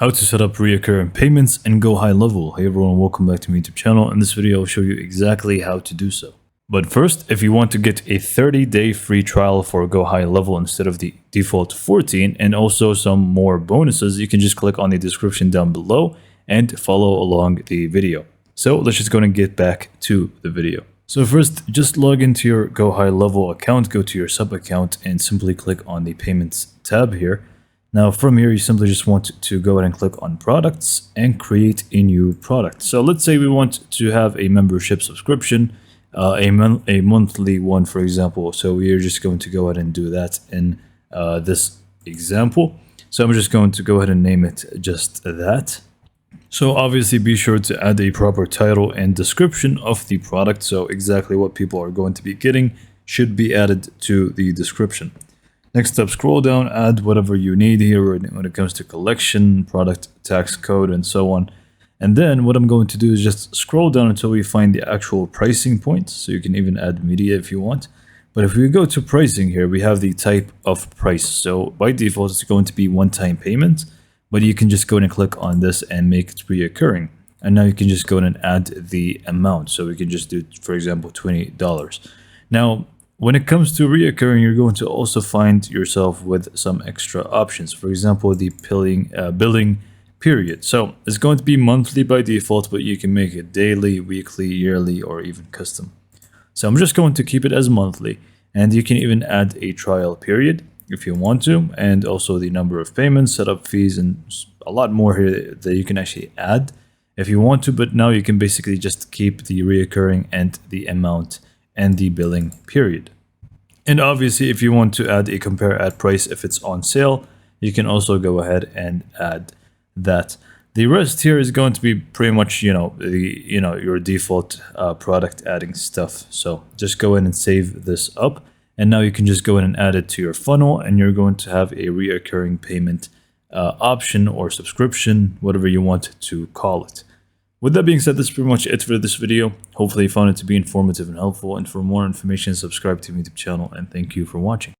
How to set up recurring payments and go high level. Hey everyone, welcome back to my YouTube channel. In this video, I'll show you exactly how to do so. But first, if you want to get a 30-day free trial for Go High Level instead of the default 14 and also some more bonuses, you can just click on the description down below and follow along the video. So let's just go and get back to the video. So first, just log into your Go High Level account, go to your sub account and simply click on the payments tab here. Now from here, you simply just want to go ahead and click on products and create a new product. So let's say we want to have a membership subscription, a monthly one, for example. So we are just going to go ahead and do that in this example. So I'm just going to go ahead and name it just that. So obviously be sure to add a proper title and description of the product. So exactly what people are going to be getting should be added to the description. Next up, scroll down, add whatever you need here when it comes to collection, product, tax code, and so on. And then what I'm going to do is just scroll down until we find the actual pricing point. So you can even add media if you want. But if we go to pricing here, we have the type of price. So by default, it's going to be one-time payment. But you can just go in and click on this and make it reoccurring. And now you can just go in and add the amount. So we can just do, for example, $20. Now, when it comes to reoccurring, you're going to also find yourself with some extra options. For example, the billing period. So it's going to be monthly by default, but you can make it daily, weekly, yearly, or even custom. So I'm just going to keep it as monthly. And you can even add a trial period if you want to, and also the number of payments, setup fees, and a lot more here that you can actually add if you want to. But now you can basically just keep the reoccurring and the amount and the billing period. And obviously, if you want to add a compare at price if it's on sale, you can also go ahead and add that. The rest here is going to be pretty much, your default product adding stuff. So just go in and save this up. And now you can just go in and add it to your funnel, and you're going to have a reoccurring payment option or subscription, whatever you want to call it. With that being said, that's pretty much it for this video. Hopefully you found it to be informative and helpful. And for more information, subscribe to my YouTube channel, and thank you for watching.